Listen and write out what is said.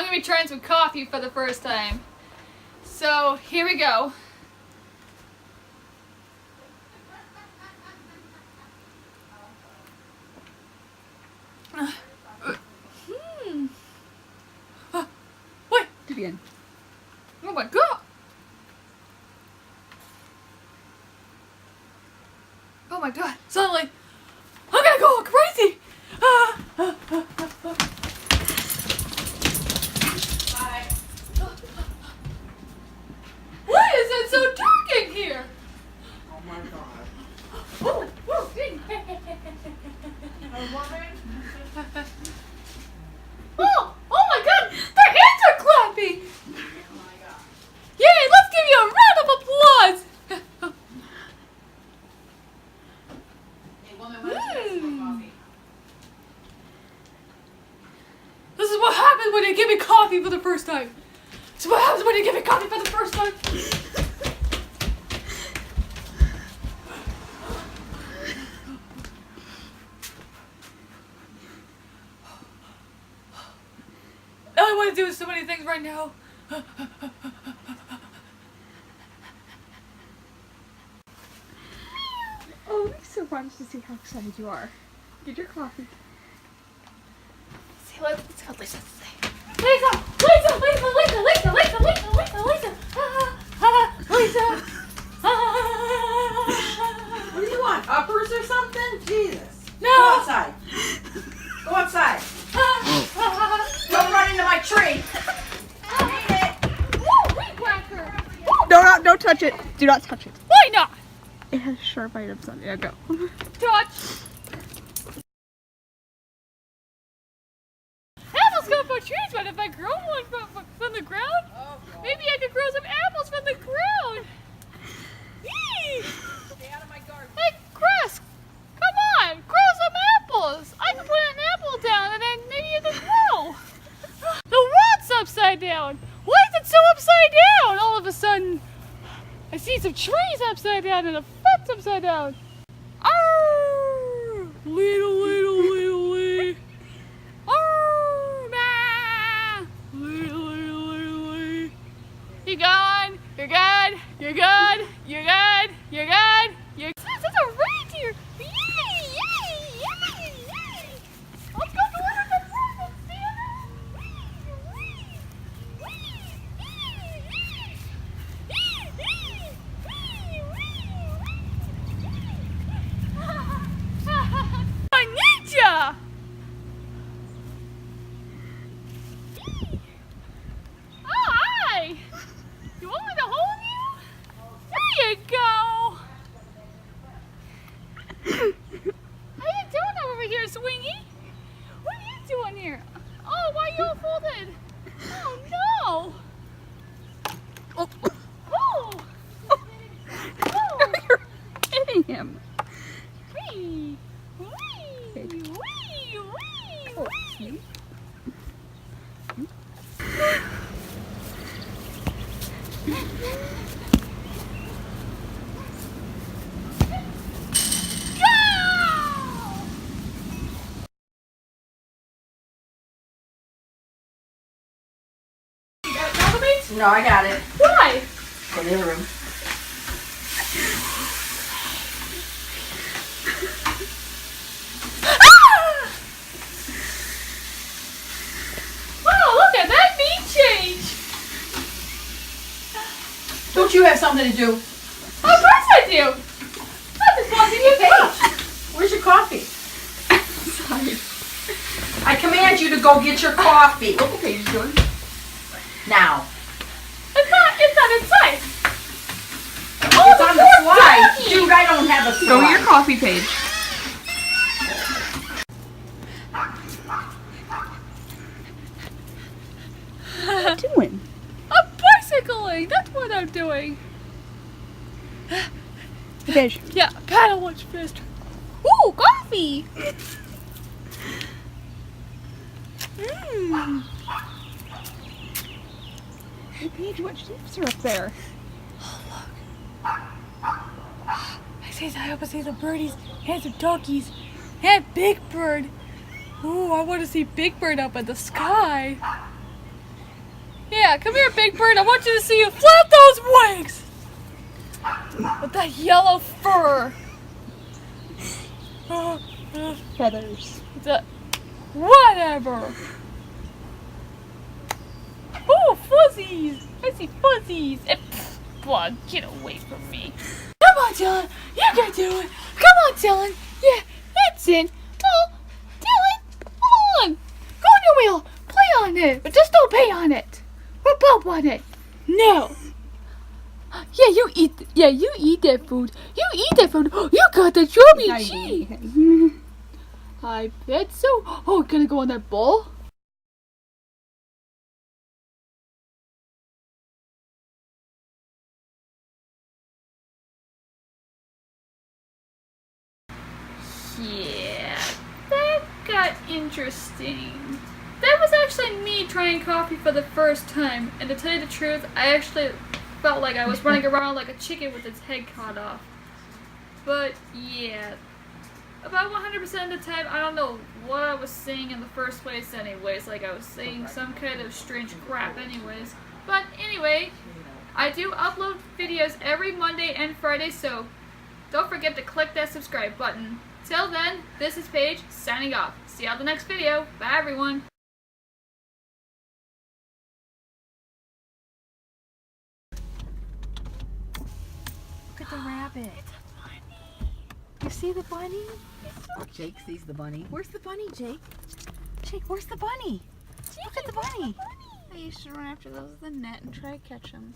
I'm going to be trying some coffee for the first time. So, here we go. Wait! Do it again. Oh my god! Oh my god! Suddenly, I'm gonna go crazy! Bye. Why is it so dark in here? Oh my god. Oh, oh, dang. A woman? Oh my god! Their hands are clapping! Oh my god. Yay! Let's give you a round of applause! Hey woman, why don't you get some more coffee? This is what happens when you give me coffee for the first time. This is what happens when you give me coffee for the first time. All I want to do is so many things right now. Oh, Lisa wants to see how excited you are. Get your coffee. See, let's go, Lisa. Lisa! Lisa! Lisa! Lisa! Lisa! Lisa! Lisa! Lisa! Lisa! Lisa! What do you want? Uppers or something? Jesus. No. Go outside. Go outside. Don't run into my tree. I made it. Woo! Weed whacker! Don't touch it. Do not touch it. Why not? It has sharp items on it. Yeah, go. Touch! Apples come from trees, but if I grow one from the ground, maybe I could grow some apples from the ground. Yee! Stay out of my garden. Hey, Chris, come on, grow some apples. I can put an apple down and then maybe you can grow. The world's upside down. Why is it so upside down all of a sudden? I see some trees upside down and a fence upside down. Arr! Lee. Arr! Bah! Lee. You gone? You're good? You're good? You're good? You're good? You're good? That's a reindeer! Yay! Let's go deliver the presents, Santa! I need ya! Oh, hi! You want me to hold you? There you go! How you doing over here, Swingy? What are you doing here? Oh, why are you all folded? Oh, no! Oh. Oh! Oh! You're hitting him. Wee! Wee! Okay. Wee! Oh, Wee! see? You got chocolate? No, I got it. Why? Go to the other room. Wow, look at that beat change! Don't you have something to do? Of course I do! I just want to give you a Where's your coffee? Sorry. I command you to go get your coffee. What page is yours? Now. It's not inside! It's on the slide. Dude, I don't have a slide. Go to your coffee page. What are you doing? I'm bicycling! That's what I'm doing! Page. Yeah, paddle much faster. Ooh, coffee! Mmm. Hey, Paige, what shapes are up there? I hope I see the birdies and some donkeys and Big Bird. Ooh, I want to see Big Bird up in the sky. Yeah, come here, Big Bird. I want you to see you flap those wings with that yellow fur. Feathers. Whatever. Oh, fuzzies! I see fuzzies. Bug, get away from me. Come on, Dylan. You can do it. Come on, Dylan. Yeah, that's it. Oh, Dylan, come on. Go on your wheel. Play on it, but just don't pay on it. Or bump on it. No. Yeah, you eat that food. You eat that food. You got the chubby cheese. I bet so. Oh, gonna go on that ball? Yeah, that got interesting. That was actually me trying coffee for the first time, and to tell you the truth, I actually felt like I was running around like a chicken with its head cut off. But yeah, about 100% of the time, I don't know what I was saying in the first place anyways, like I was saying some kind of strange crap anyways. But anyway, I do upload videos every Monday and Friday, so don't forget to click that subscribe button. Till then, this is Paige, signing off. See you on the next video. Bye everyone. Look at the rabbit. You see the bunny? Jake sees the bunny. Where's the bunny, Jake? Jake, where's the bunny? Look at the bunny. I used to run after those with the net and try to catch them.